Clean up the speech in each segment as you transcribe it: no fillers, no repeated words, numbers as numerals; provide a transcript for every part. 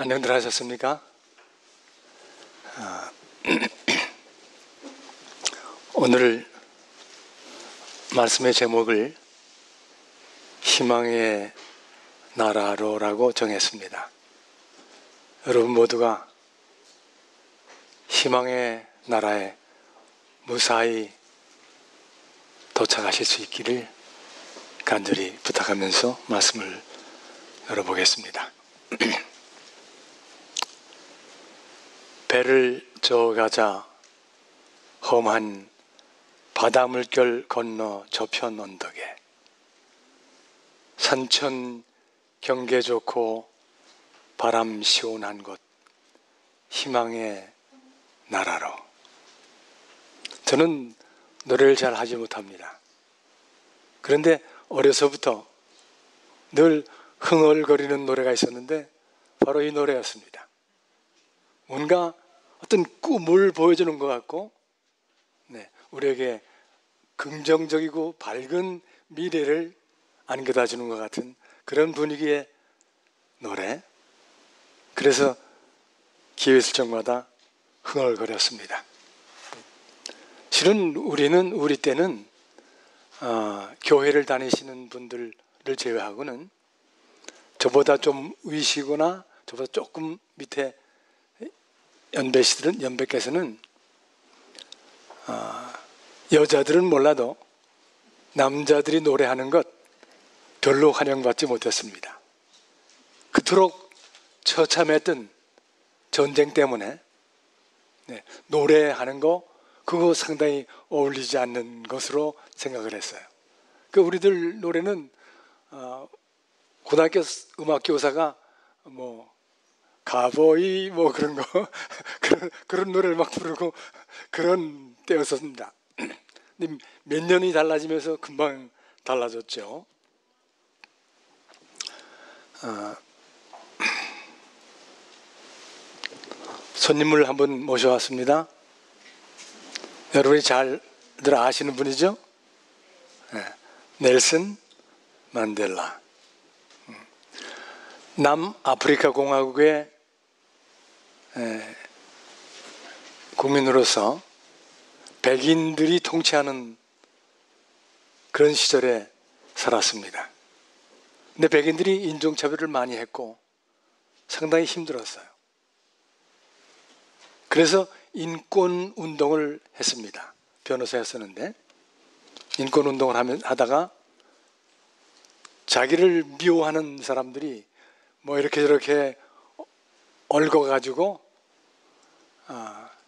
안녕들 하셨습니까? 오늘 말씀의 제목을 희망의 나라로라고 정했습니다. 여러분 모두가 희망의 나라에 무사히 도착하실 수 있기를 간절히 부탁하면서 말씀을 열어보겠습니다. 배를 저어가자 험한 바다 물결 건너 저편 언덕에 산천 경계 좋고 바람 시원한 곳 희망의 나라로. 저는 노래를 잘 하지 못합니다. 그런데 어려서부터 늘 흥얼거리는 노래가 있었는데 바로 이 노래였습니다. 뭔가 어떤 꿈을 보여주는 것 같고 우리에게 긍정적이고 밝은 미래를 안겨다 주는 것 같은 그런 분위기의 노래. 그래서 기회 있을 적마다 흥얼거렸습니다. 실은 우리 때는 교회를 다니시는 분들을 제외하고는 저보다 좀 위시거나 저보다 조금 밑에 연배께서는 여자들은 몰라도 남자들이 노래하는 것 별로 환영받지 못했습니다. 그토록 처참했던 전쟁 때문에 노래하는 거 그거 상당히 어울리지 않는 것으로 생각을 했어요. 우리들 노래는 고등학교 음악교사가 가보이 그런 거 그런 노래를 막 부르고 그런 때였습니다. 몇 년이 달라지면서 금방 달라졌죠. 손님을 한번 모셔왔습니다. 여러분이 잘들 아시는 분이죠? 넬슨 만델라. 남아프리카 공화국의 국민으로서 백인들이 통치하는 그런 시절에 살았습니다. 근데 백인들이 인종차별을 많이 했고 상당히 힘들었어요. 그래서 인권운동을 했습니다. 변호사였었는데 인권운동을 하다가 자기를 미워하는 사람들이 이렇게 저렇게 얽어가지고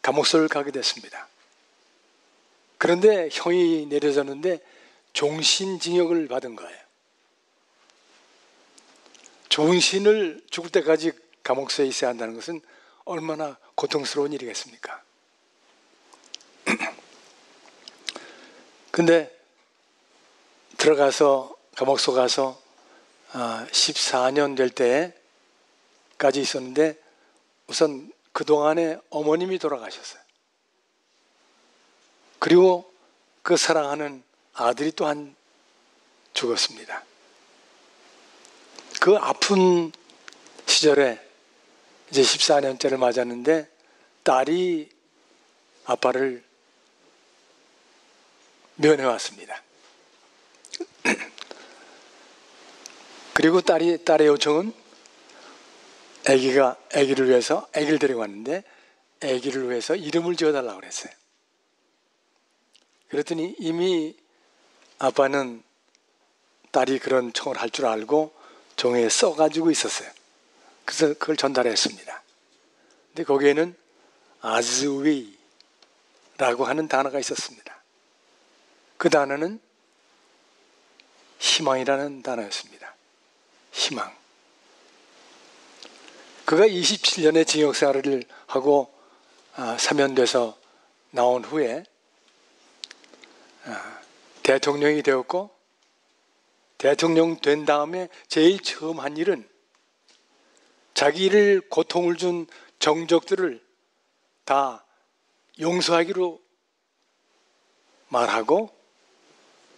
감옥소를 가게 됐습니다. 그런데 형이 내려졌는데 종신징역을 받은 거예요. 종신을 죽을 때까지 감옥소에 있어야 한다는 것은 얼마나 고통스러운 일이겠습니까? 근데 들어가서 감옥소 가서 14년 될 때까지 있었는데 우선 그동안에 어머님이 돌아가셨어요. 그리고 그 사랑하는 아들이 또한 죽었습니다. 그 아픈 시절에 이제 14년째를 맞았는데 딸이 아빠를 면회왔습니다. 그리고 딸의 요청은 아기를 위해서 아기를 데리고 왔는데 아기를 위해서 이름을 지어달라고 그랬어요. 그랬더니 이미 아빠는 딸이 그런 청을 할 줄 알고 종이에 써가지고 있었어요. 그래서 그걸 전달했습니다. 근데 거기에는 아즈위라고 하는 단어가 있었습니다. 그 단어는 희망이라는 단어였습니다. 희망. 그가 27년의 징역생활을 하고 사면돼서 나온 후에 대통령이 되었고 대통령 된 다음에 제일 처음 한 일은 자기를 고통을 준 정적들을 다 용서하기로 말하고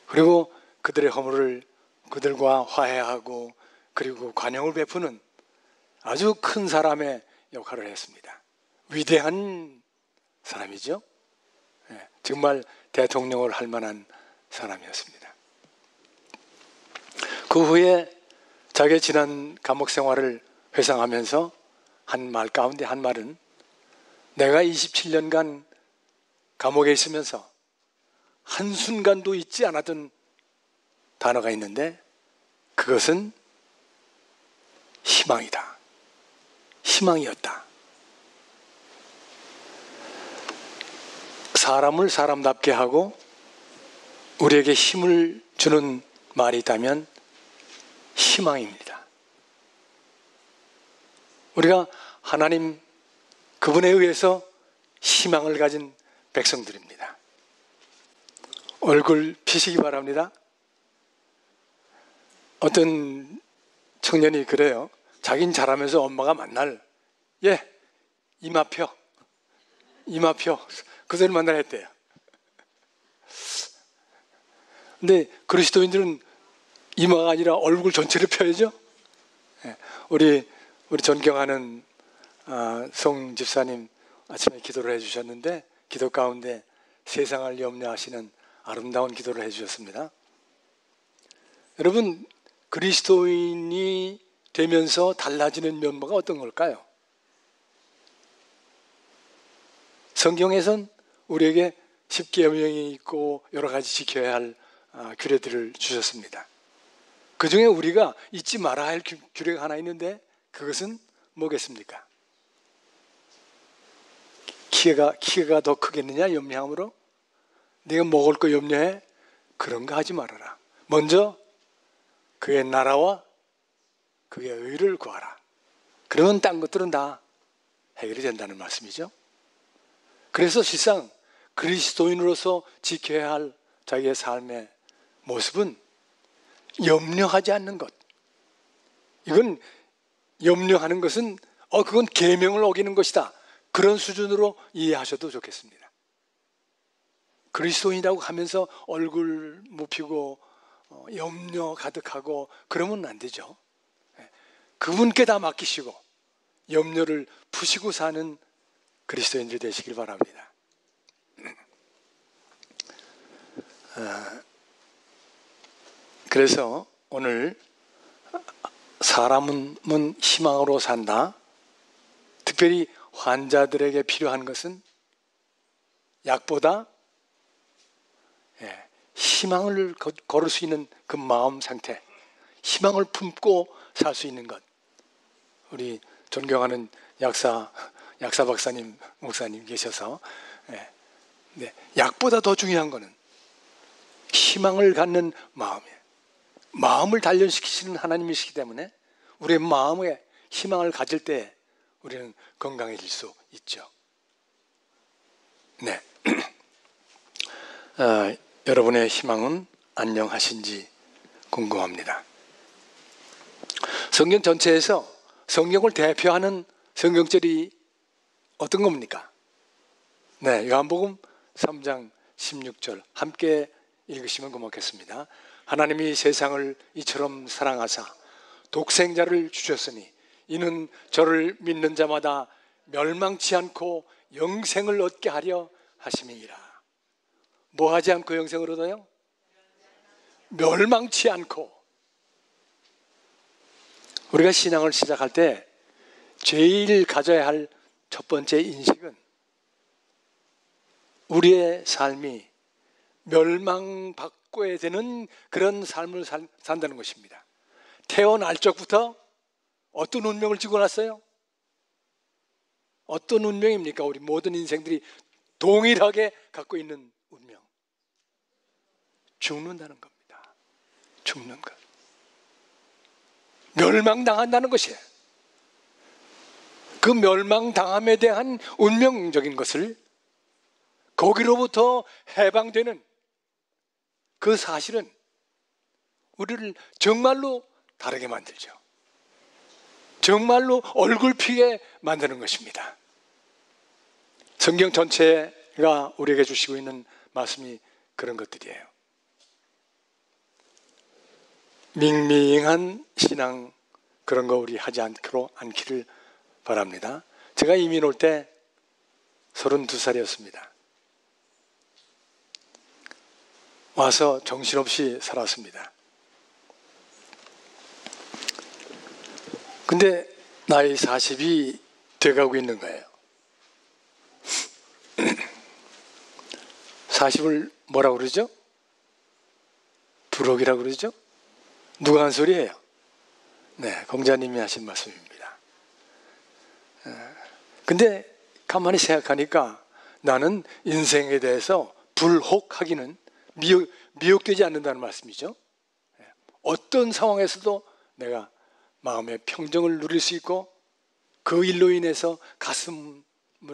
그리고 그들의 허물을 그들과 화해하고 그리고 관용을 베푸는 아주 큰 사람의 역할을 했습니다. 위대한 사람이죠. 정말 대통령을 할 만한 사람이었습니다. 그 후에 자기의 지난 감옥 생활을 회상하면서 한 말 가운데 한 말은, 내가 27년간 감옥에 있으면서 한순간도 잊지 않았던 단어가 있는데 그것은 희망이다. 희망이었다. 사람을 사람답게 하고 우리에게 힘을 주는 말이 있다면 희망입니다. 우리가 하나님 그분에 의해서 희망을 가진 백성들입니다. 얼굴 피시기 바랍니다. 어떤 청년이 그래요. 자긴 잘하면서 엄마가 만날 이마표 그 소리 만날 했대요. 근데 그리스도인들은 이마가 아니라 얼굴 전체를 펴야죠. 우리 존경하는 송 집사님 아침에 기도를 해주셨는데 기도 가운데 세상을 염려하시는 아름다운 기도를 해주셨습니다. 여러분, 그리스도인이 되면서 달라지는 면모가 어떤 걸까요? 성경에선 우리에게 10계명이 있고 여러 가지 지켜야 할 규례들을 주셨습니다. 그 중에 우리가 잊지 말아야 할 규례가 하나 있는데 그것은 뭐겠습니까? 키가 더 크겠느냐 염려함으로? 내가 먹을 거 염려해? 그런 거 하지 말아라. 먼저 그의 나라와 그의 의를 구하라. 그러면 딴 것들은 다 해결이 된다는 말씀이죠. 그래서 실상 그리스도인으로서 지켜야 할 자기의 삶의 모습은 염려하지 않는 것. 이건 염려하는 것은 그건 계명을 어기는 것이다. 그런 수준으로 이해하셔도 좋겠습니다. 그리스도인이라고 하면서 얼굴 묻히고 염려 가득하고 그러면 안 되죠. 그분께 다 맡기시고 염려를 푸시고 사는 그리스도인들 되시길 바랍니다. 그래서 오늘 사람은 희망으로 산다. 특별히 환자들에게 필요한 것은 약보다 희망을 걸을 수 있는 그 마음 상태, 희망을 품고 살 수 있는 것. 우리 존경하는 약사 박사님, 목사님 계셔서 약보다 더 중요한 것은 희망을 갖는 마음이에요. 마음을 단련시키시는 하나님이시기 때문에 우리의 마음에 희망을 가질 때 우리는 건강해질 수 있죠. 네. 여러분의 희망은 안녕하신지 궁금합니다. 성경 전체에서 성경을 대표하는 성경절이 어떤 겁니까? 네, 요한복음 3장 16절 함께 읽으시면 고맙겠습니다. 하나님이 세상을 이처럼 사랑하사 독생자를 주셨으니 이는 저를 믿는 자마다 멸망치 않고 영생을 얻게 하려 하심이니라. 뭐 하지 않고 영생을 얻어요? 멸망치 않고. 우리가 신앙을 시작할 때 제일 가져야 할 첫 번째 인식은 우리의 삶이 멸망받고야 되는 그런 삶을 산다는 것입니다. 태어날 적부터 어떤 운명을 지고 났어요? 어떤 운명입니까? 우리 모든 인생들이 동일하게 갖고 있는 운명. 죽는다는 겁니다. 죽는 것. 멸망당한다는 것이에요. 그 멸망당함에 대한 운명적인 것을 거기로부터 해방되는 그 사실은 우리를 정말로 다르게 만들죠. 정말로 얼굴 피게 만드는 것입니다. 성경 전체가 우리에게 주시고 있는 말씀이 그런 것들이에요. 밍밍한 신앙 그런 거 우리 하지 않기를 바랍니다. 제가 이민 올 때 32살이었습니다. 와서 정신없이 살았습니다. 근데 나이 40이 돼가고 있는 거예요. 40을 뭐라고 그러죠? 부록이라고 그러죠? 누가 한 소리예요? 네, 공자님이 하신 말씀입니다. 근데 가만히 생각하니까 나는 인생에 대해서 불혹하기는 미혹되지 않는다는 말씀이죠. 어떤 상황에서도 내가 마음의 평정을 누릴 수 있고 그 일로 인해서 가슴을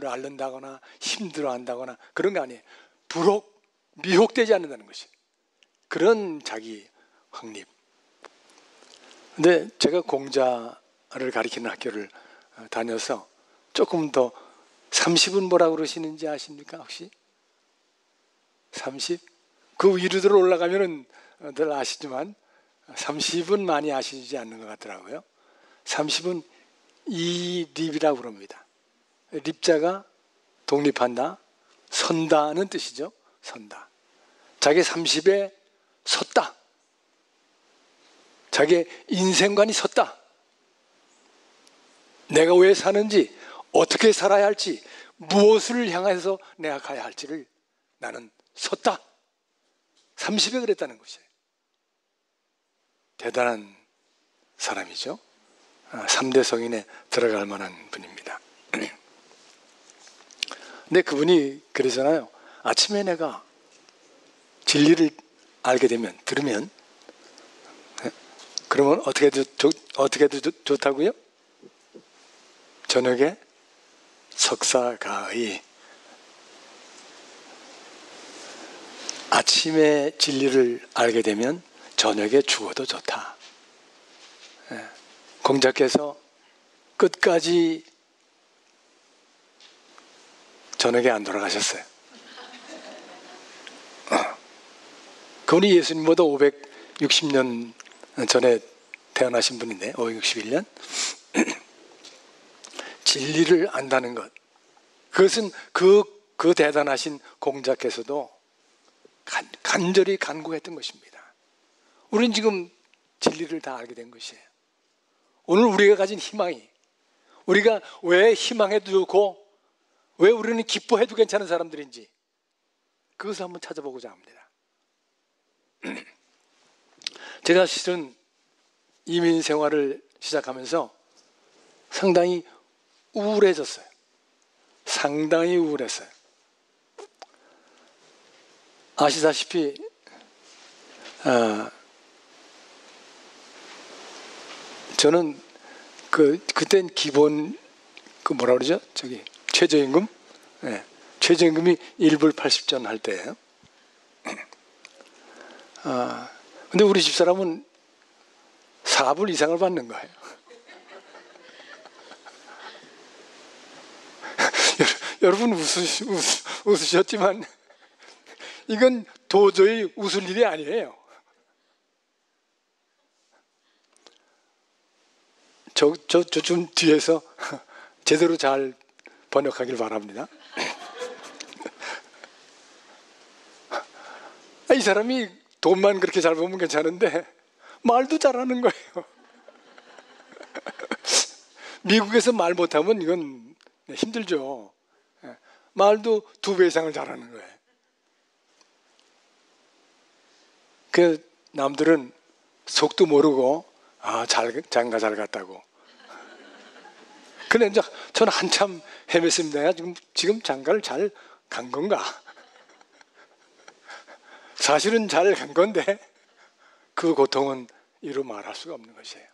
앓는다거나 힘들어한다거나 그런 거 아니에요. 미혹되지 않는다는 것이 그런 자기 확립. 근데 제가 공자를 가리키는 학교를 다녀서 조금 더 30은 뭐라고 그러시는지 아십니까 혹시? 30? 그 위로 올라가면은 늘 아시지만 30은 많이 아시지 않는 것 같더라고요. 30은 이립이라고 그럽니다. 립자가 독립한다, 선다는 뜻이죠. 선다. 자기 30에 섰다. 자기의 인생관이 섰다. 내가 왜 사는지, 어떻게 살아야 할지, 무엇을 향해서 내가 가야 할지를 나는 섰다. 30에 그랬다는 것이에요. 대단한 사람이죠. 3대 성인에 들어갈 만한 분입니다. 근데 그분이 그러잖아요. 아침에 내가 진리를 알게 되면, 들으면, 그러면 어떻게 해도 좋다고요? 저녁에 석사가의 아침에 진리를 알게 되면 저녁에 죽어도 좋다. 공자께서 끝까지 저녁에 안 돌아가셨어요. 그분이 예수님보다 560년 전에 태어나신 분인데 561년 진리를 안다는 것, 그것은 그 대단하신 공자께서도 간절히 간구했던 것입니다. 우리는 지금 진리를 다 알게 된 것이에요. 오늘 우리가 가진 희망이, 우리가 왜 희망해도 좋고 왜 우리는 기뻐해도 괜찮은 사람들인지 그것을 한번 찾아보고자 합니다. 제가 실은 이민 생활을 시작하면서 상당히 우울해졌어요. 상당히 우울했어요. 아시다시피 저는 그땐 기본 뭐라 그러죠? 최저임금? 네, 최저임금이 1불 80전 할 때예요. 근데 우리 집사람은 4불 이상을 받는 거예요. 여러분 웃으셨지만 이건 도저히 웃을 일이 아니에요. 좀 뒤에서 제대로 잘 번역하길 바랍니다. 이 사람이 돈만 그렇게 잘 보면 괜찮은데 말도 잘하는 거예요. 미국에서 말 못하면 이건 힘들죠. 말도 2배 이상을 잘하는 거예요. 그 남들은 속도 모르고 장가 잘 갔다고. 근데 이제 저는 한참 헤맸습니다. 지금 장가를 잘 간 건가? 사실은 잘 간 건데 그 고통은 이루 말할 수가 없는 것이에요.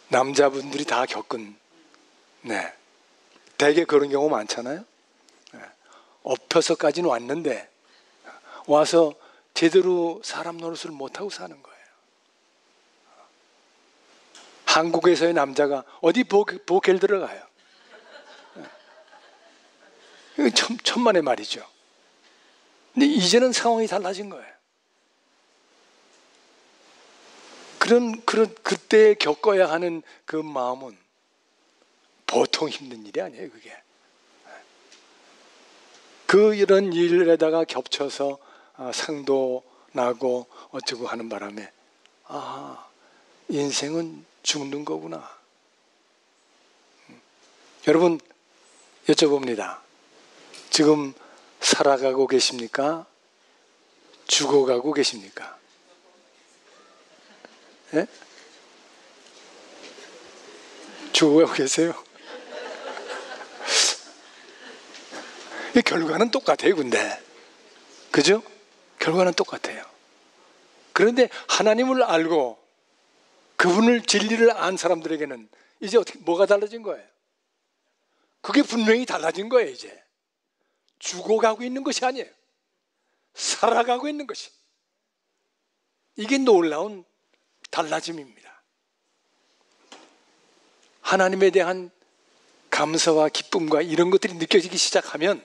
남자분들이 다 겪은, 대개 그런 경우 많잖아요. 엎혀서까지는 왔는데 와서 제대로 사람 노릇을 못하고 사는 거예요. 한국에서의 남자가 어디 보켈 들어가요. 이거 천만의 말이죠. 근데 이제는 상황이 달라진 거예요. 그때 겪어야 하는 그 마음은 보통 힘든 일이 아니에요, 그게. 이런 일에다가 겹쳐서 상도 나고 어쩌고 하는 바람에 인생은 죽는 거구나. 여러분, 여쭤봅니다. 지금 살아가고 계십니까? 죽어가고 계십니까? 예? 죽어가고 계세요? 결과는 똑같아요, 근데. 그죠? 결과는 똑같아요. 그런데 하나님을 알고 그분을 진리를 안 사람들에게는 이제 어떻게, 뭐가 달라진 거예요? 그게 분명히 달라진 거예요, 이제. 죽어가고 있는 것이 아니에요. 살아가고 있는 것이. 이게 놀라운 달라짐입니다. 하나님에 대한 감사와 기쁨과 이런 것들이 느껴지기 시작하면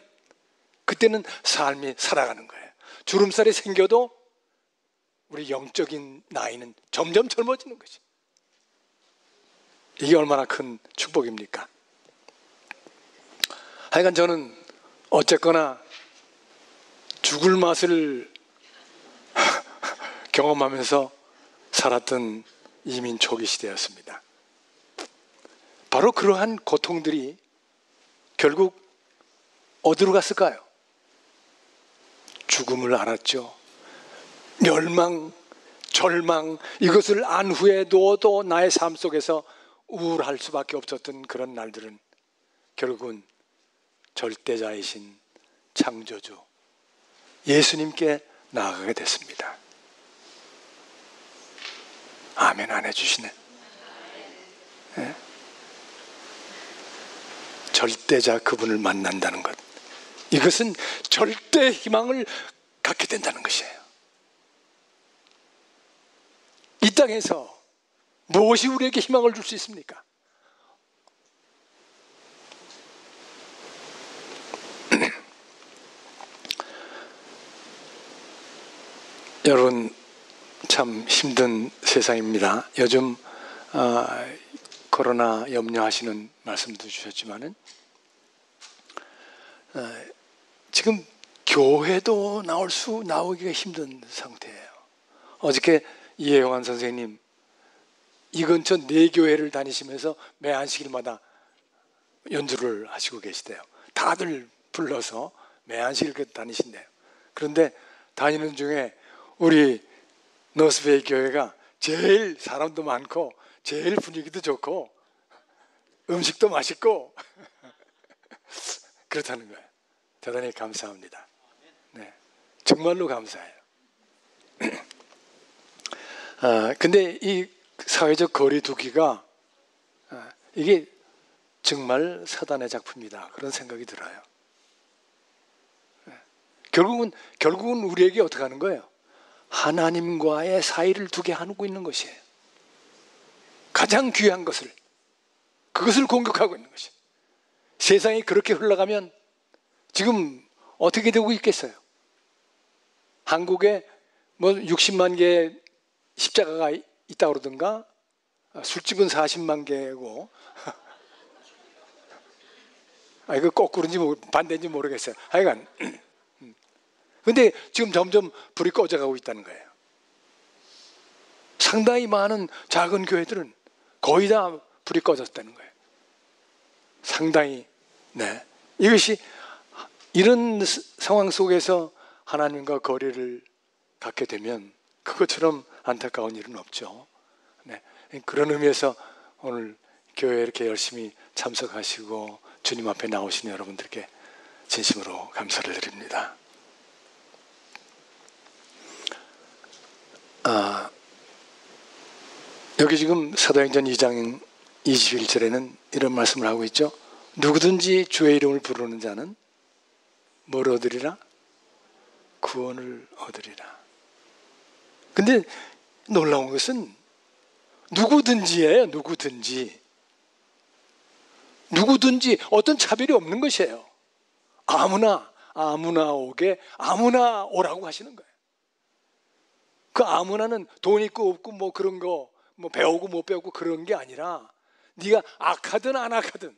그때는 삶이 살아가는 거예요. 주름살이 생겨도 우리 영적인 나이는 점점 젊어지는 거지. 이게 얼마나 큰 축복입니까? 하여간 저는 어쨌거나 죽을 맛을 경험하면서 살았던 이민 초기 시대였습니다. 바로 그러한 고통들이 결국 어디로 갔을까요? 죽음을 알았죠. 멸망, 절망, 이것을 안 후에도 나의 삶 속에서 우울할 수밖에 없었던 그런 날들은 결국은 절대자이신 창조주 예수님께 나아가게 됐습니다. 아멘 안 해주시네. 네? 절대자 그분을 만난다는 것, 이것은 절대 희망을 갖게 된다는 것이에요. 이 땅에서 무엇이 우리에게 희망을 줄 수 있습니까? 여러분, 참 힘든 세상입니다. 요즘 코로나 염려하시는 말씀도 주셨지만은 지금 교회도 나오기가 힘든 상태예요. 어저께 이혜영환 선생님 이 근처 4교회를 다니시면서 매 안식일마다 연주를 하시고 계시대요. 다들 불러서 매 안식일 다니신대요. 그런데 다니는 중에 우리 너스베이 교회가 제일 사람도 많고 제일 분위기도 좋고 음식도 맛있고 그렇다는 거예요. 대단히 감사합니다. 네, 정말로 감사해요. 근데 이 사회적 거리 두기가 이게 정말 사단의 작품이다, 그런 생각이 들어요. 결국은 우리에게 어떻게 하는 거예요? 하나님과의 사이를 두게 하고 있는 것이에요. 가장 귀한 것을, 그것을 공격하고 있는 것이에요. 세상이 그렇게 흘러가면 지금 어떻게 되고 있겠어요? 한국에 뭐 60만 개의 십자가가 있다고 그러던가, 술집은 40만 개고, 이거 거꾸로인지 반대인지 모르겠어요. 하여간 근데 지금 점점 불이 꺼져가고 있다는 거예요. 상당히 많은 작은 교회들은 거의 다 불이 꺼졌다는 거예요. 상당히. 네. 이것이 이런 상황 속에서 하나님과 거리를 갖게 되면 그것처럼 안타까운 일은 없죠. 네. 그런 의미에서 오늘 교회에 이렇게 열심히 참석하시고 주님 앞에 나오신 여러분들께 진심으로 감사를 드립니다. 여기 지금 사도행전 2장 21절에는 이런 말씀을 하고 있죠. 누구든지 주의 이름을 부르는 자는 뭘 얻으리라? 구원을 얻으리라. 근데 놀라운 것은 누구든지예요. 누구든지 어떤 차별이 없는 것이에요. 아무나 오게, 아무나 오라고 하시는 거예요. 그 아무나는 돈 있고 없고 뭐 그런 거 뭐 배우고 못 배우고 그런 게 아니라 네가 악하든 안 악하든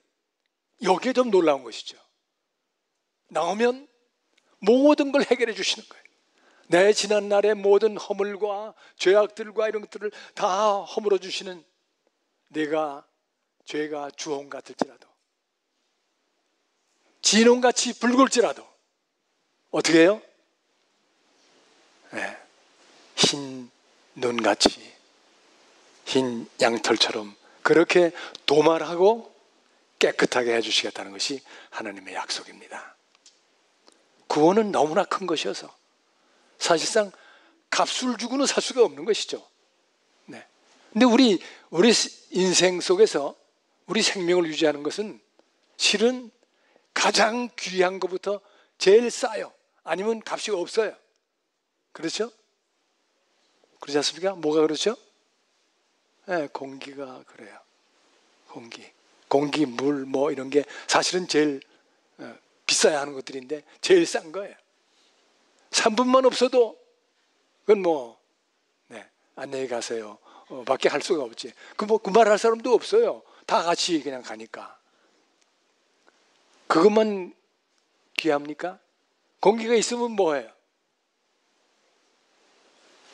여기에 좀 놀라운 것이죠. 나오면 모든 걸 해결해 주시는 거예요. 내 지난 날의 모든 허물과 죄악들과 이런 것들을 다 허물어 주시는, 내가 죄가 주홍 같을지라도 진홍같이 붉을지라도 어떻게 해요? 네. 흰 눈같이, 흰 양털처럼 그렇게 도말하고 깨끗하게 해주시겠다는 것이 하나님의 약속입니다. 구원은 너무나 큰 것이어서 사실상 값을 주고는 살 수가 없는 것이죠. 네. 근데 우리 인생 속에서 우리 생명을 유지하는 것은 실은 가장 귀한 것부터 제일 싸요. 아니면 값이 없어요. 그렇죠? 그렇지 않습니까? 뭐가 그렇죠? 네, 공기가 그래요. 공기, 물 뭐 이런 게 사실은 제일 비싸야 하는 것들인데 제일 싼 거예요. 3분만 없어도 그건 뭐 네, 안녕히 가세요 밖에 할 수가 없지. 그 말할 사람도 없어요. 다 같이 그냥 가니까. 그것만 귀합니까? 공기가 있으면 뭐예요?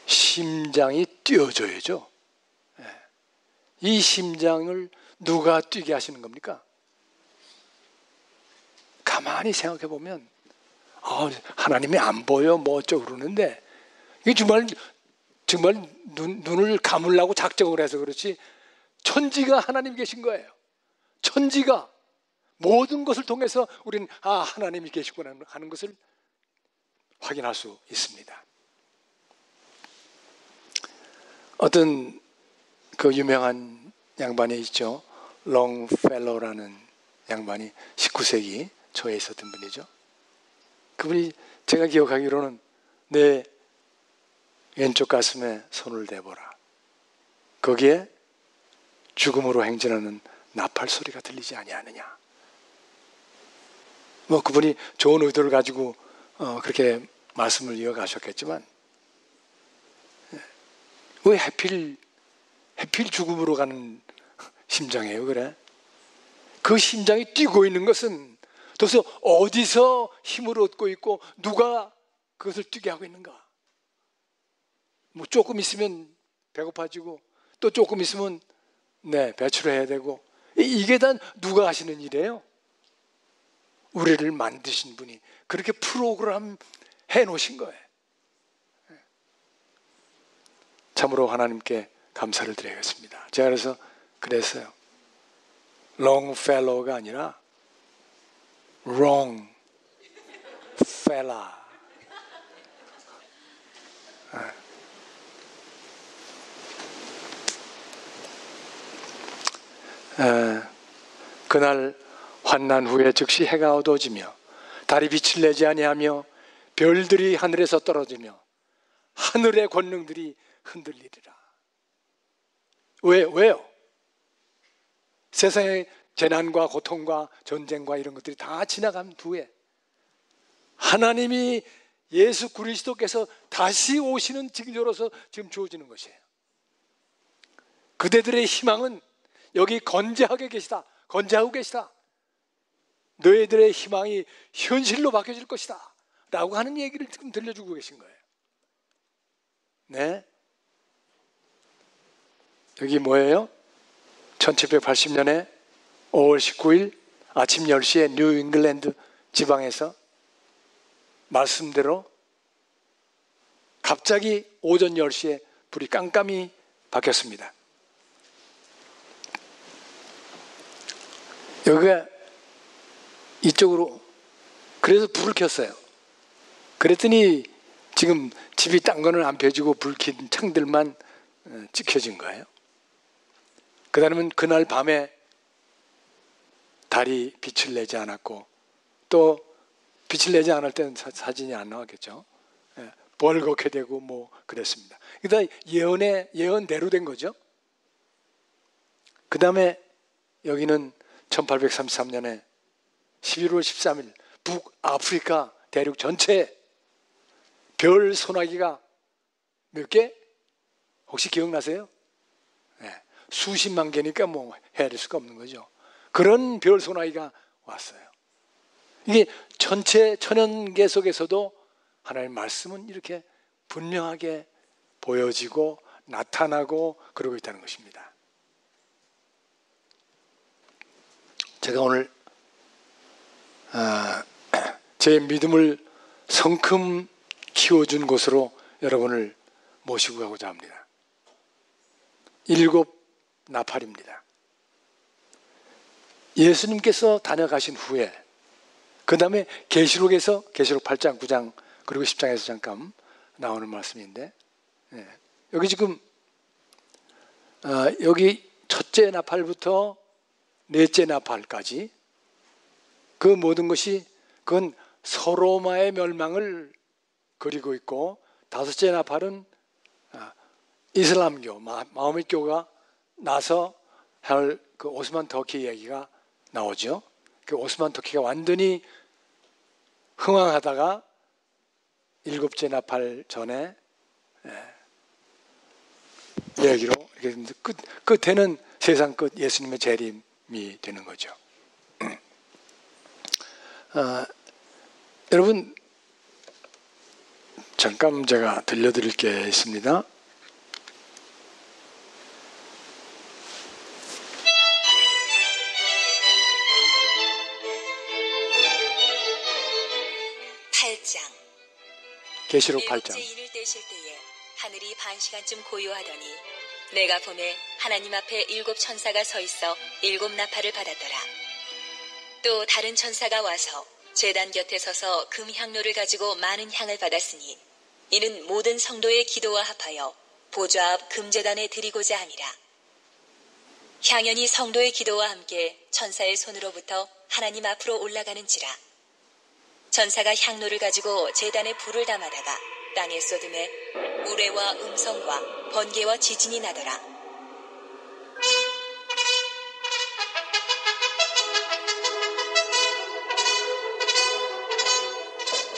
심장이 뛰어줘야죠. 네. 이 심장을 누가 뛰게 하시는 겁니까? 가만히 생각해 보면 하나님이 안 보여 뭐 어쩌고 그러는데 이게 정말 눈을 감으려고 작정을 해서 그렇지 천지가 하나님 계신 거예요. 천지가 모든 것을 통해서 우리는 하나님이 계시구나 하는 것을 확인할 수 있습니다. 어떤 그 유명한 양반이 있죠. 롱펠로라는 양반이 19세기 초에 있었던 분이죠. 그분이 제가 기억하기로는 내 왼쪽 가슴에 손을 대보라. 거기에 죽음으로 행진하는 나팔 소리가 들리지 아니하느냐. 뭐 그분이 좋은 의도를 가지고 그렇게 말씀을 이어가셨겠지만 왜 하필 죽음으로 가는 심장이에요? 그래? 그 심장이 뛰고 있는 것은 도대체 어디서 힘을 얻고 있고 누가 그것을 뛰게 하고 있는가? 뭐 조금 있으면 배고파지고 또 조금 있으면 배출해야 되고 이게 다 누가 하시는 일이에요? 우리를 만드신 분이 그렇게 프로그램 해놓으신 거예요. 참으로 하나님께 감사를 드리겠습니다. 제가 그랬어요. Longfellow가 아니라 Wrong Fella. 그날 환난 후에 즉시 해가 어두워지며 달이 빛을 내지 아니하며 별들이 하늘에서 떨어지며 하늘의 권능들이 흔들리리라. 왜요? 세상의 재난과 고통과 전쟁과 이런 것들이 다 지나간 후에 하나님이 예수 그리스도께서 다시 오시는 징조로서 지금 주어지는 것이에요. 그대들의 희망은 여기 건재하고 계시다. 너희들의 희망이 현실로 바뀌어질 것이다 라고 하는 얘기를 지금 들려주고 계신 거예요. 네. 여기 뭐예요? 1780년에 5월 19일 아침 10시에 뉴 잉글랜드 지방에서 말씀대로 갑자기 오전 10시에 불이 깜깜이 바뀌었습니다. 여기가 이쪽으로 그래서 불을 켰어요. 그랬더니 지금 집이 딴 거는 안 펴지고 불 킨 창들만 찍혀진 거예요. 그 다음은 그날 밤에 달이 빛을 내지 않았고 또 빛을 내지 않을 때는 사진이 안 나왔겠죠. 벌겋게 되고 뭐 그랬습니다. 그러니까 예언대로 된 거죠. 그 다음에 여기는 1833년에 11월 13일 북아프리카 대륙 전체에 별 소나기가 몇 개? 혹시 기억나세요? 네. 수십만 개니까 뭐 헤아릴 수가 없는 거죠. 그런 별 소나기가 왔어요. 이게 전체 천연계 속에서도 하나님의 말씀은 이렇게 분명하게 보여지고 나타나고 그러고 있다는 것입니다. 제가 오늘 제 믿음을 성큼 키워준 곳으로 여러분을 모시고 가고자 합니다. 7 나팔입니다. 예수님께서 다녀가신 후에 그 다음에 계시록에서 계시록 8장, 9장 그리고 10장에서 잠깐 나오는 말씀인데, 여기 지금 여기 첫째 나팔부터 넷째 나팔까지 그 모든 것이 그건 서로마의 멸망을 그리고 있고, 다섯째 나팔은 이슬람교, 마호멧 교가 나서 할 그 오스만 터키 이야기가 나오죠. 그 오스만 터키가 완전히 흥왕하다가 7째 나팔 전에 이야기로 이렇게 끝에는 세상 끝 예수님의 재림이 되는 거죠. 여러분, 잠깐 제가 들려드릴 게 있습니다. 계시록 8장. 일곱째 인을 떼실 때에 하늘이 반시간쯤 고요하더니 내가 보매 하나님 앞에 7 천사가 서 있어 7 나팔을 받았더라. 또 다른 천사가 와서 제단 곁에 서서 금 향로를 가지고 많은 향을 받았으니 이는 모든 성도의 기도와 합하여 보좌 앞 금제단에 드리고자 함이라. 향연이 성도의 기도와 함께 천사의 손으로부터 하나님 앞으로 올라가는지라. 천사가 향로를 가지고 제단에 불을 담아다가 땅에 쏟음에 우레와 음성과 번개와 지진이 나더라.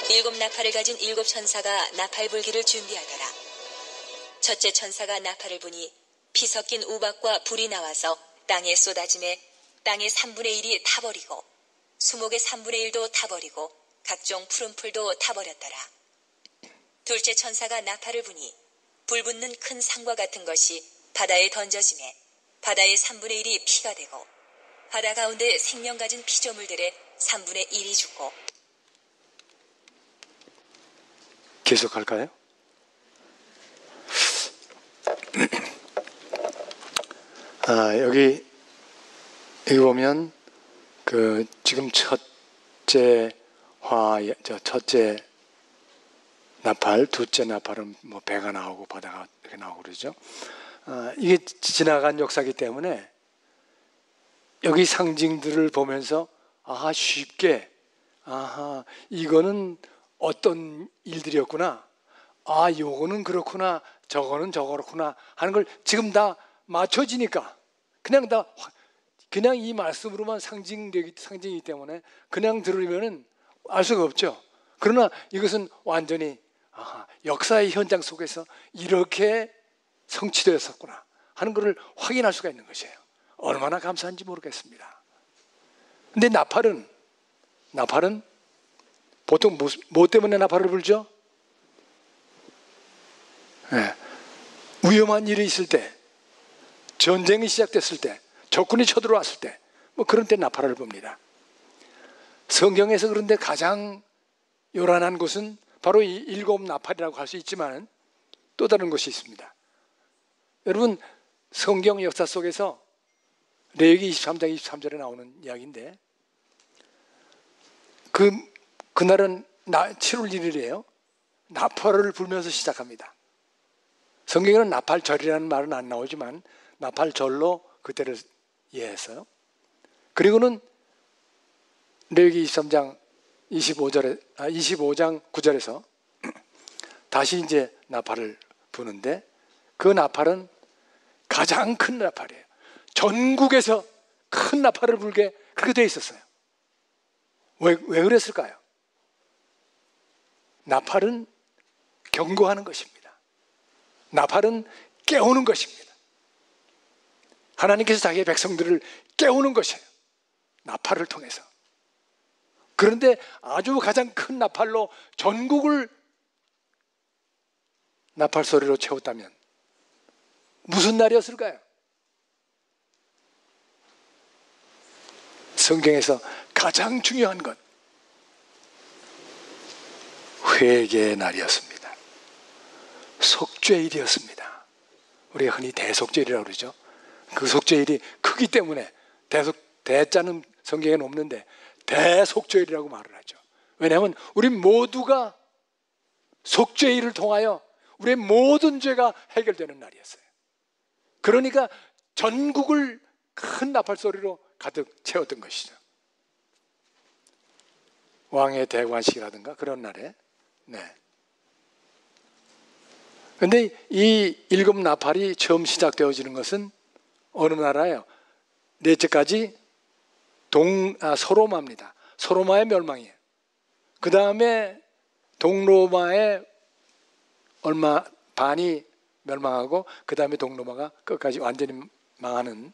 일곱 나팔을 가진 7 천사가 나팔 불기를 준비하더라. 첫째 천사가 나팔을 부니 피 섞인 우박과 불이 나와서 땅에 쏟아짐에 땅의 3분의 1이 타버리고 수목의 3분의 1도 타버리고 각종 푸른 풀도 타버렸더라. 둘째 천사가 나팔을 부니 불붙는 큰 상과 같은 것이 바다에 던져지매 바다의 3분의 1이 피가 되고 바다 가운데 생명 가진 피조물들의 3분의 1이 죽고. 계속할까요? 여기 보면 그 지금 첫째 나팔, 둘째 나팔은 뭐 배가 나오고 바다가 이렇게 나오고 그러죠. 이게 지나간 역사이기 때문에 여기 상징들을 보면서 쉽게 이거는 어떤 일들이었구나, 요거는 그렇구나, 저거는 저거구나 하는 걸 지금 다 맞춰지니까 그냥 이 말씀으로만 상징이기 때문에 그냥 들으면은 알 수가 없죠. 그러나 이것은 완전히 역사의 현장 속에서 이렇게 성취되었었구나 하는 것을 확인할 수가 있는 것이에요. 얼마나 감사한지 모르겠습니다. 근데 나팔은 보통 뭐 때문에 나팔을 불죠? 위험한 일이 있을 때, 전쟁이 시작됐을 때, 적군이 쳐들어왔을 때, 뭐 그런 때 나팔을 붑니다. 성경에서 그런데 가장 요란한 곳은 바로 이 7 나팔이라고 할 수 있지만 또 다른 것이 있습니다. 여러분, 성경 역사 속에서 레위기 23장 23절에 나오는 이야기인데, 그날은 7월 1일이에요. 나팔을 불면서 시작합니다. 성경에는 나팔절이라는 말은 안 나오지만 나팔절로 그때를 이해했어요. 그리고는 레위기 23장 25장 9절에서 다시 이제 나팔을 부는데, 그 나팔은 가장 큰 나팔이에요. 전국에서 큰 나팔을 불게 그렇게 돼 있었어요. 왜 그랬을까요? 나팔은 경고하는 것입니다. 나팔은 깨우는 것입니다. 하나님께서 자기의 백성들을 깨우는 것이에요. 나팔을 통해서. 그런데 아주 가장 큰 나팔로 전국을 나팔 소리로 채웠다면 무슨 날이었을까요? 성경에서 가장 중요한 것, 회개의 날이었습니다. 속죄일이었습니다. 우리가 흔히 대속죄일이라고 그러죠. 그 속죄일이 크기 때문에 대자는 성경에는 없는데 대속죄일이라고 말을 하죠. 왜냐하면 우리 모두가 속죄일을 통하여 우리의 모든 죄가 해결되는 날이었어요. 그러니까 전국을 큰 나팔 소리로 가득 채웠던 것이죠. 왕의 대관식이라든가 그런 날에. 네. 근데 이 7 나팔이 처음 시작되어지는 것은 어느 나라예요? 넷째까지 소로마입니다. 소로마의 멸망이에요. 그 다음에 동로마의 얼마 반이 멸망하고 그 다음에 동로마가 끝까지 완전히 망하는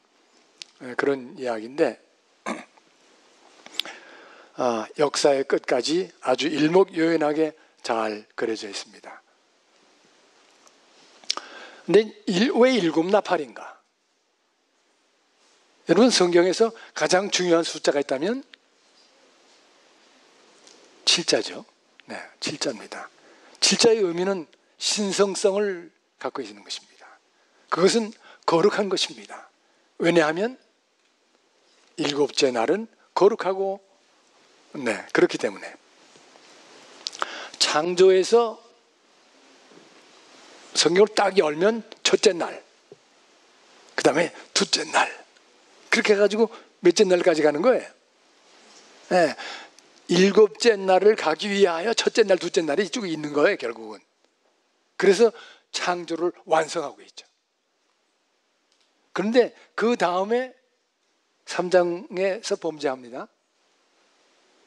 그런 이야기인데 역사의 끝까지 아주 일목요연하게 잘 그려져 있습니다. 근데 왜 7 나팔인가? 여러분 성경에서 가장 중요한 숫자가 있다면 7자죠. 네, 7자입니다. 7자의 의미는 신성성을 갖고 있는 것입니다. 그것은 거룩한 것입니다. 왜냐하면 7째 날은 거룩하고 그렇기 때문에 창조에서 성경을 딱 열면 첫째 날, 그 다음에 둘째 날 그렇게 해가지고 몇째 날까지 가는 거예요. 네. 7째 날을 가기 위하여 첫째 날, 둘째 날이 이쪽에 있는 거예요, 결국은. 그래서 창조를 완성하고 있죠. 그런데 그 다음에 3장에서 범죄합니다.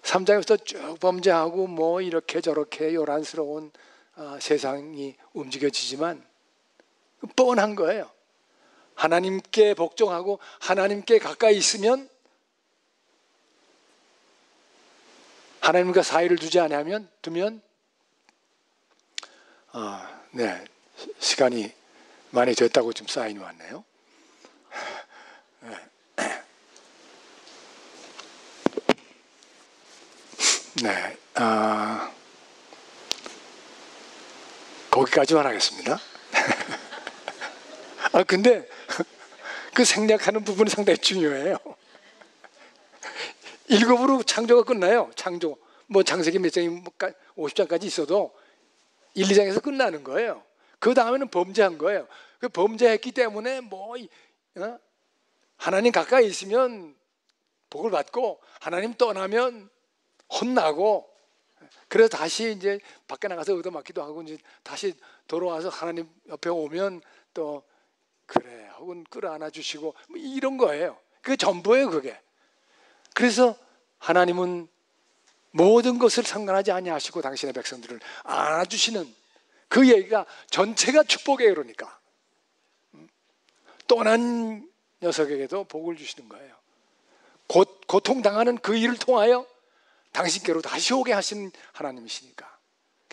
3장에서 쭉 범죄하고 뭐 이렇게 저렇게 요란스러운 세상이 움직여지지만 뻔한 거예요. 하나님께 복종하고 하나님께 가까이 있으면 하나님과 사이를 두면 네, 시간이 많이 됐다고 지금 사인이 왔네요. 네, 거기까지만 하겠습니다. 근데 그 생략하는 부분이 상당히 중요해요. 7으로 창조가 끝나요. 창조. 뭐 창세기 몇 장이 50장까지 있어도 1, 2장에서 끝나는 거예요. 그 다음에는 범죄한 거예요. 그 범죄했기 때문에 하나님 가까이 있으면 복을 받고 하나님 떠나면 혼나고 그래서 다시 이제 밖에 나가서 얻어맞기도 하고 이제 다시 돌아와서 하나님 옆에 오면 또 그래 혹은 끌어안아 주시고 뭐 이런 거예요. 그게 전부예요, 그게. 그래서 하나님은 모든 것을 상관하지 아니하시고 당신의 백성들을 안아주시는 그 얘기가 전체가 축복이에요. 그러니까 떠난 녀석에게도 복을 주시는 거예요. 고통당하는 그 일을 통하여 당신께로 다시 오게 하신 하나님이시니까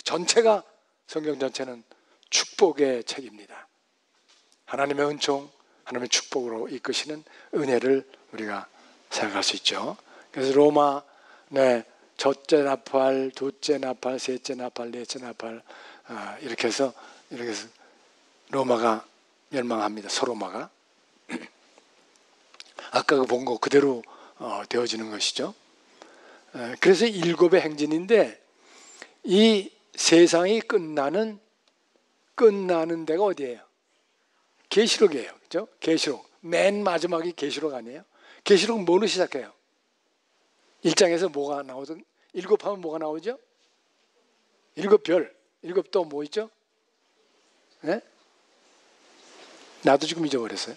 전체가 성경 전체는 축복의 책입니다. 하나님의 은총, 하나님의 축복으로 이끄시는 은혜를 우리가 생각할 수 있죠. 그래서 로마 첫째 나팔, 둘째 나팔, 셋째 나팔, 넷째 나팔 이렇게 해서 로마가 멸망합니다. 소로마가 아까 본 거 그대로 되어지는 것이죠. 그래서 7의 행진인데 이 세상이 끝나는 데가 어디예요? 계시록이에요. 그렇죠? 계시록. 맨 마지막이 계시록 아니에요? 계시록은 뭐로 시작해요? 1장에서 뭐가 나오든 7 하면 뭐가 나오죠? 7별. 7 또 뭐 있죠? 네? 나도 지금 잊어버렸어요.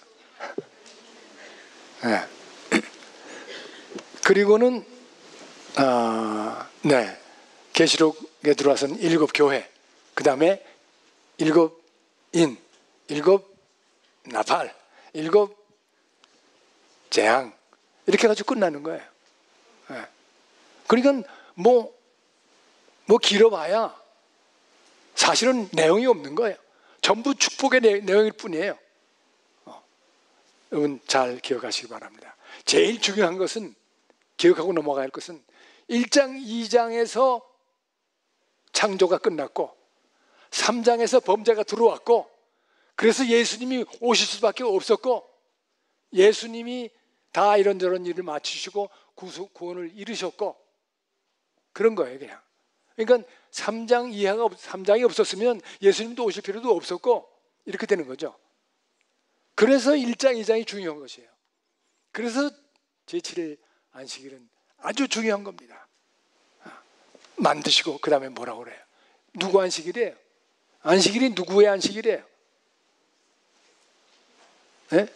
네. 그리고는 계시록에 들어와서는 7 교회, 그 다음에 7인, 일곱 나팔, 일곱 재앙 이렇게 해가지고 끝나는 거예요. 예. 그러니까 뭐 길어봐야 사실은 내용이 없는 거예요. 전부 축복의 내용일 뿐이에요. 여러분 잘 기억하시기 바랍니다. 제일 중요한 것은, 기억하고 넘어가야 할 것은 1장, 2장에서 창조가 끝났고 3장에서 범죄가 들어왔고, 그래서 예수님이 오실 수밖에 없었고, 예수님이 다 이런저런 일을 마치시고 구원을 이루셨고, 그런 거예요 그냥. 그러니까 3장이 없었으면 예수님도 오실 필요도 없었고, 이렇게 되는 거죠. 그래서 1장, 2장이 중요한 것이에요. 그래서 제7일 안식일은 아주 중요한 겁니다. 만드시고 그 다음에 뭐라고 그래요? 누구 안식일이에요? 안식일이 누구의 안식일이에요? 네?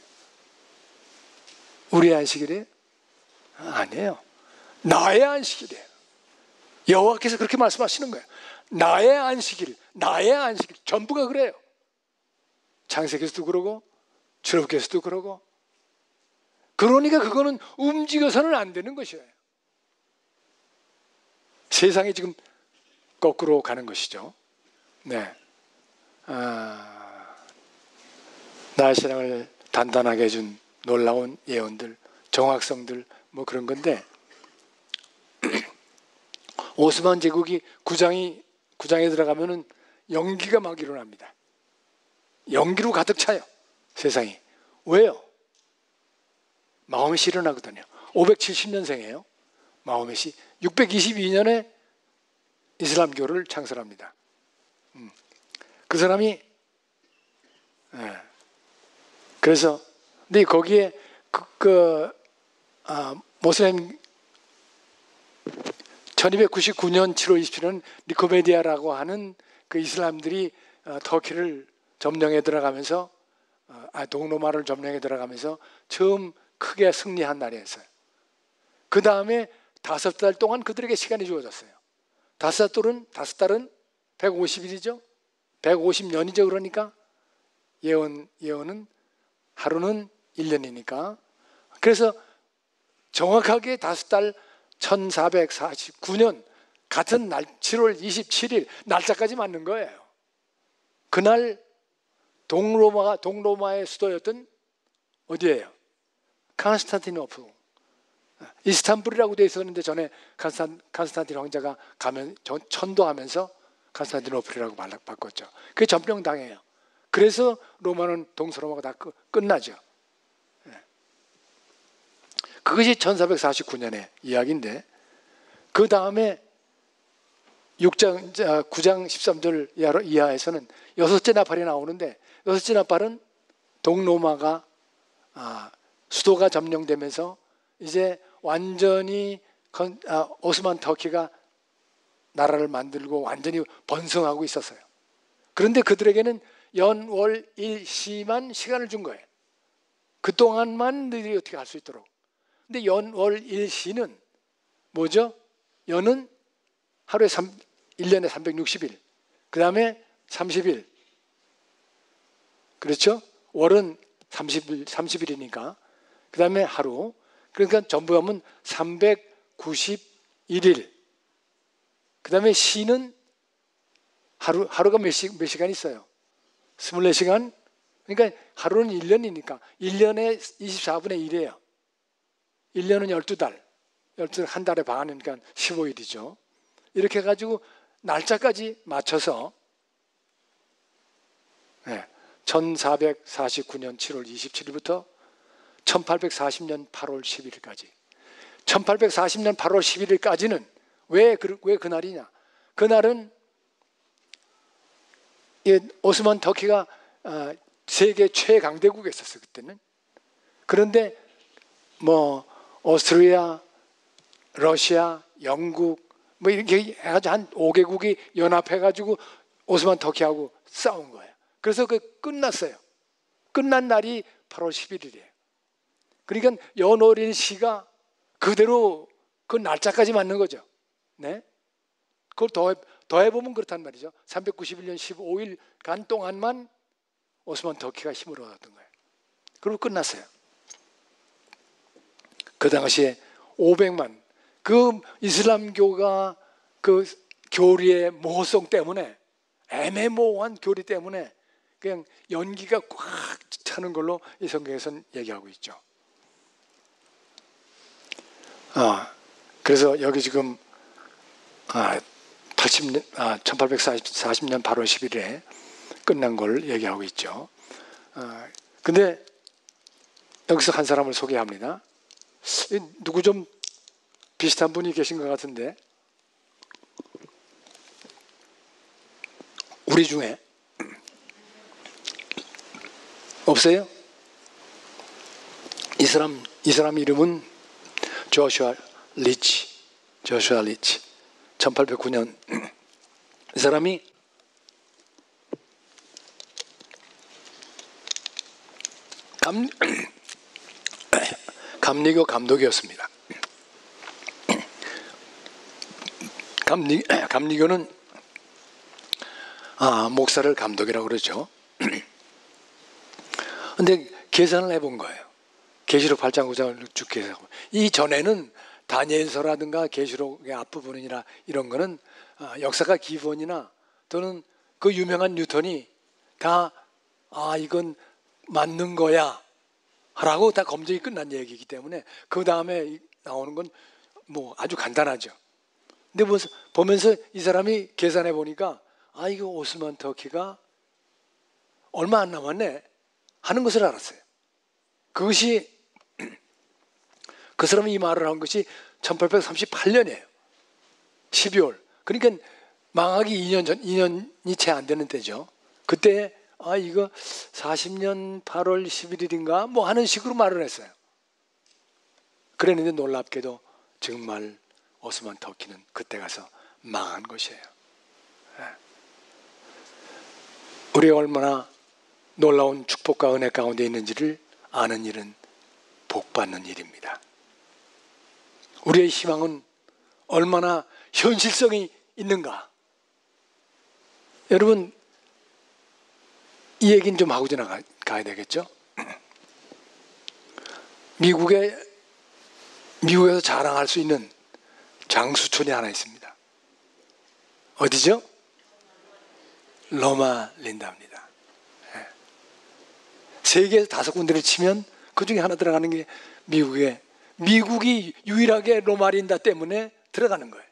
우리의 안식일이에요? 아니에요. 나의 안식일이에요. 여호와께서 그렇게 말씀하시는 거예요. 나의 안식일, 나의 안식일, 전부가 그래요. 창세기에서도 그러고 출애굽기에서도 그러고. 그러니까 그거는 움직여서는 안 되는 것이에요. 세상이 지금 거꾸로 가는 것이죠. 네. 나의 신앙을 단단하게 해준 놀라운 예언들, 정확성들, 뭐 그런 건데, 오스만 제국이 구장에 들어가면은 연기가 막 일어납니다. 연기로 가득 차요, 세상이. 왜요? 마호멧이 일어나거든요. 570년생이에요. 마호멧이 622년에 이슬람교를 창설합니다. 그 사람이 그래서 근데 거기에 모슬렘 1299년 7월 27일 니코메디아라고 하는 그 이슬람들이 터키를 점령해 들어가면서 동로마를 점령해 들어가면서 처음 크게 승리한 날이었어요. 그 다음에 5달 동안 그들에게 시간이 주어졌어요. 5달은 150일이죠. 150년이죠. 그러니까 예언은 하루는 1년이니까. 그래서 정확하게 5달 1449년 같은 날 7월 27일 날짜까지 맞는 거예요. 그날 동로마의 수도였던 어디예요? 콘스탄티노플, 이스탄불이라고 되어 있었는데 전에 콘스탄틴 왕자가 천도하면서 콘스탄티노플이라고 바꿨죠. 그게 점령당해요. 그래서 로마는 동서로마가 다 끝나죠. 그것이 1449년의 이야기인데, 그 다음에 9장 13절 이하에서는 6째 나팔이 나오는데, 6째 나팔은 동로마가 수도가 점령되면서 이제 완전히 오스만 터키가 나라를 만들고 완전히 번성하고 있었어요. 그런데 그들에게는 연월 일시만 시간을 준 거예요. 그동안만 너희들이 어떻게 할 수 있도록. 근데 연월 일시는 뭐죠? 연은 하루에 1년에 360일, 그 다음에 30일, 그렇죠? 월은 30일이니까 그 다음에 하루, 그러니까 전부 하면 391일. 그 다음에 시는 하루가 몇 시간 있어요? 24시간. 그러니까 하루는 1년이니까 1년에 24분의 1이에요. 1년은 12달, 한 달에 반이니까 15일이죠. 이렇게 해가지고 날짜까지 맞춰서 1449년 7월 27일부터 1840년 8월 11일까지. 1840년 8월 11일까지는 왜 그날이냐? 그날은 오스만 터키가 세계 최강대국이었었어요, 그때는. 그런데 뭐 오스트리아, 러시아, 영국 뭐 이렇게 해가지고 한 5개국이 연합해가지고 오스만 터키하고 싸운 거예요. 그래서 끝났어요. 끝난 날이 8월 11일이에요. 그러니까 연월일 시가 그대로 그 날짜까지 맞는 거죠. 네? 그걸 더해보면 그렇단 말이죠. 391년 15일간 동안만 오스만 터키가 힘을 얻었던 거예요. 그리고 끝났어요. 그 당시에 500만 그 이슬람교가 그 교리의 모호성 때문에 애매모호한 교리 때문에 그냥 연기가 꽉 차는 걸로 이 성경에서는 얘기하고 있죠. 그래서 여기 지금 1840년 8월 10일에 끝난 걸 얘기하고 있죠. 근데 여기서 한 사람을 소개합니다. 누구 좀 비슷한 분이 계신 것 같은데, 우리 중에 없어요? 이 사람 이름은 조슈아 리치. 1809년 이 사람이 감리교 감독이었습니다. 감리교는 목사를 감독이라고 그러죠. 근데 계산을 해본 거예요. 계시록 8장 9장을 쭉 계산하고, 이 전에는 다니엘서라든가 계시록의 앞부분이나 이런 거는 역사가 기본이나 또는 그 유명한 뉴턴이 다 이건 맞는 거야 라고 다 검증이 끝난 얘기이기 때문에 그 다음에 나오는 건 뭐 아주 간단하죠. 근데 보면서 이 사람이 계산해 보니까 이거 오스만 터키가 얼마 안 남았네 하는 것을 알았어요. 그것이 그 사람이 이 말을 한 것이 1838년이에요. 12월. 그러니까 망하기 2년이 채 안 되는 때죠. 그때 이거 40년 8월 11일인가 뭐 하는 식으로 말을 했어요. 그랬는데 놀랍게도 정말 오스만 터키는 그때 가서 망한 것이에요. 우리가 얼마나 놀라운 축복과 은혜 가운데 있는지를 아는 일은 복받는 일입니다. 우리의 희망은 얼마나 현실성이 있는가. 여러분, 이 얘기는 좀 하고 지나가야 되겠죠? 미국에서 자랑할 수 있는 장수촌이 하나 있습니다. 어디죠? 로마 린다입니다. 세계에서 5군데를 치면 그 중에 하나 들어가는 게 미국이 유일하게 로마 린다 때문에 들어가는 거예요.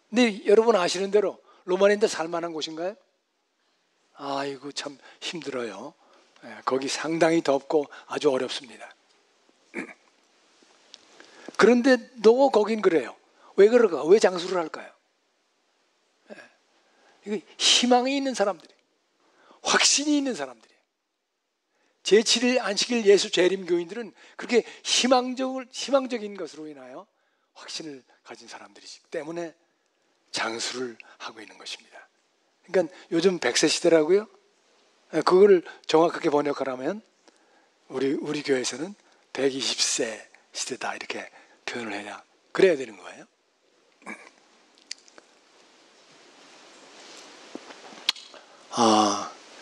근데 여러분 아시는 대로 로마 린다 살만한 곳인가요? 이거 참 힘들어요. 거기 상당히 덥고 아주 어렵습니다. 그런데도 거긴 그래요. 왜 그럴까? 왜 장수를 할까요? 이거 희망이 있는 사람들이, 확신이 있는 사람들이. 제7일 안식일 예수 재림 교인들은 그렇게 희망적인 것으로 인하여 확신을 가진 사람들이기 때문에 장수를 하고 있는 것입니다. 그러니까 요즘 100세 시대라고요? 그걸 정확하게 번역하라면 우리 교회에서는 120세 시대다 이렇게 표현을 해야 그래야 되는 거예요.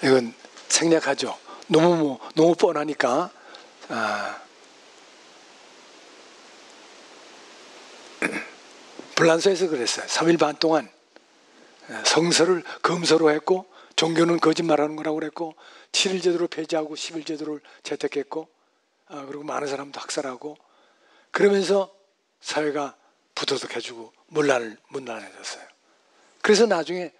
이건 생략하죠. 너무 뻔하니까. 불란서에서 그랬어요. 3일 반 동안 성서를 금서로 했고 종교는 거짓말하는 거라고 그랬고 7일 제도를 폐지하고 10일 제도를 채택했고 그리고 많은 사람도 학살하고 그러면서 사회가 부도덕해지고 문란해졌어요. 그래서 나중에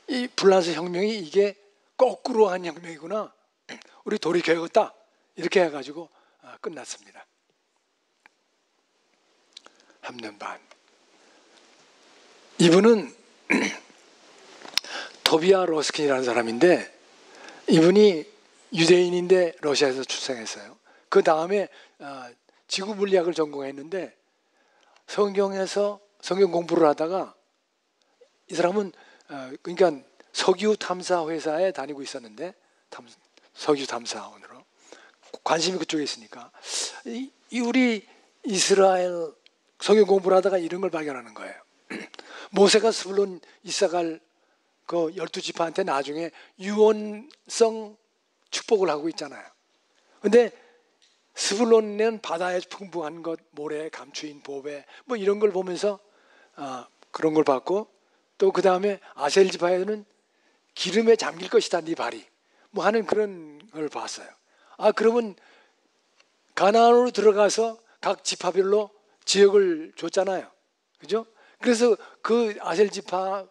이 불란서 혁명이 이게 거꾸로 한 혁명이구나. 우리 돌이켜야겠다. 이렇게 해가지고 끝났습니다. 3년 반. 이분은 토비아 로스킨이라는 사람인데 이분이 유대인인데 러시아에서 출생했어요. 그 다음에 지구 물리학을 전공했는데 성경 공부를 하다가 이 사람은 그러니까 석유 탐사 회사에 다니고 있었는데 석유 탐사원으로 관심이 그쪽에 있으니까 우리 이스라엘 성경 공부를 하다가 이런 걸 발견하는 거예요. 모세가 스불론 이사갈 그 12지파한테 나중에 유언성 축복을 하고 있잖아요. 근데 스불론은 바다에 풍부한 것, 모래, 감추인 보배 뭐 이런 걸 보면서 그런 걸 봤고, 또 그 다음에 아셀 지파에는 기름에 잠길 것이다 네 발이 뭐 하는 그런 걸 봤어요. 그러면 가나안으로 들어가서 각 지파별로 지역을 줬잖아요. 그죠? 그래서 그 아셀 지파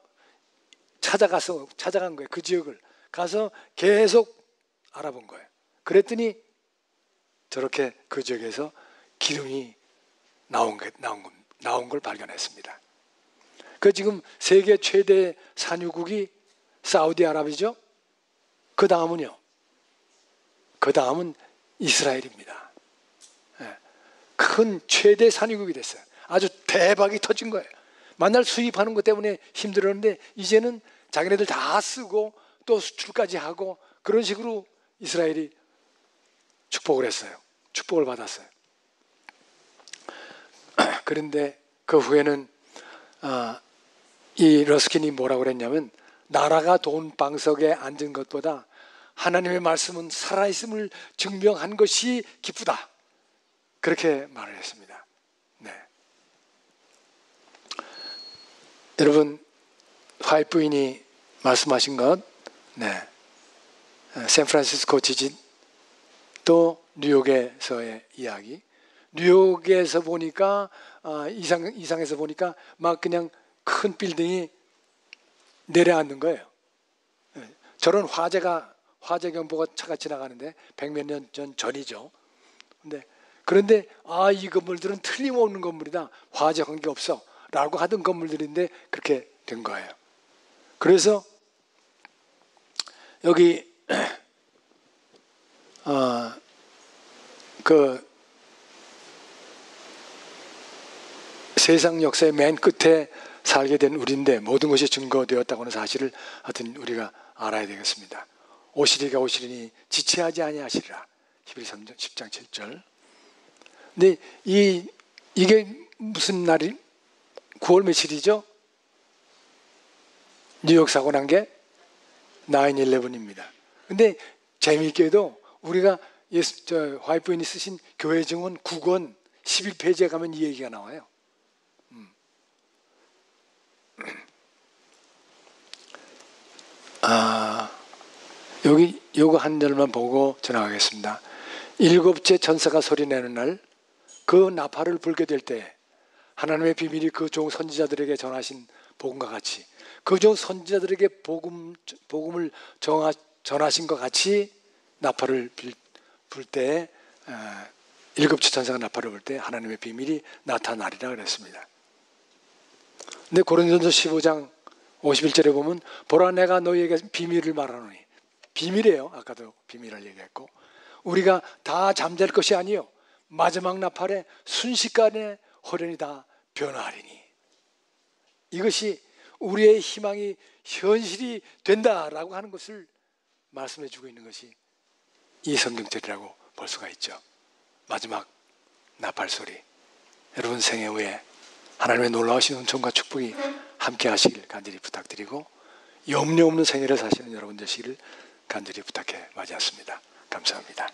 찾아간 거예요. 그 지역을 가서 계속 알아본 거예요. 그랬더니 저렇게 그 지역에서 기름이 나온 걸 발견했습니다. 그 지금 세계 최대 산유국이 사우디아라비아죠. 그 다음은요. 그 다음은 이스라엘입니다. 큰 최대 산유국이 됐어요. 아주 대박이 터진 거예요. 만날 수입하는 것 때문에 힘들었는데 이제는 자기네들 다 쓰고 또 수출까지 하고 그런 식으로 이스라엘이 축복을 했어요. 축복을 받았어요. 그런데 그 후에는 이 러스킨이 뭐라고 그랬냐면, 나라가 돈방석에 앉은 것보다 하나님의 말씀은 살아있음을 증명한 것이 기쁘다. 그렇게 말을 했습니다. 네. 여러분, 화이트 부인이 말씀하신 것, 네. 샌프란시스코 지진, 또 뉴욕에서의 이야기. 뉴욕에서 보니까 이상에서 보니까 막 그냥 큰 빌딩이 내려앉는 거예요. 저런 화재 경보가 차가 지나가는데 100몇 년 전이죠. 그런데 이 건물들은 틀림없는 건물이다. 화재 관계 없어. 라고 하던 건물들인데 그렇게 된 거예요. 그래서 여기 그 세상 역사의 맨 끝에 살게 된 우리인데 모든 것이 증거되었다고 하는 사실을 하여튼 우리가 알아야 되겠습니다. 오시리가 오시리니 지체하지 아니하시리라. 히브리서 10장 7절. 근데 이게 무슨 날이 9월 며칠이죠? 뉴욕 사고 난 게 9/11입니다. 근데 재미있게도 우리가 화이트 부인이 쓰신 교회 증언 9권 11페이지에 가면 이 얘기가 나와요. 여기 요거 한 절만 보고 지나가겠습니다. 일곱째 천사가 소리내는 날, 그 나팔을 불게 될 때 하나님의 비밀이 그 종 선지자들에게 전하신 복음과 같이, 그 종 선지자들에게 복음을 전하신 것 같이 나팔을 불 때, 일곱째 천사가 나팔을 불 때 하나님의 비밀이 나타나리라 그랬습니다. 근데 고린도전서 15장 51절에 보면, 보라 내가 너희에게 비밀을 말하노니, 비밀이에요. 아까도 비밀을 얘기했고, 우리가 다 잠잘 것이 아니요 마지막 나팔에 순식간에 호련히 다 변화하리니, 이것이 우리의 희망이 현실이 된다라고 하는 것을 말씀해 주고 있는 것이 이 성경절이라고 볼 수가 있죠. 마지막 나팔 소리. 여러분 생애 후에 하나님의 놀라우신 은총과 축복이 함께 하시길 간절히 부탁드리고, 염려 없는 생애를 사시는 여러분 되시기를 간절히 부탁해 맞이했습니다. 감사합니다.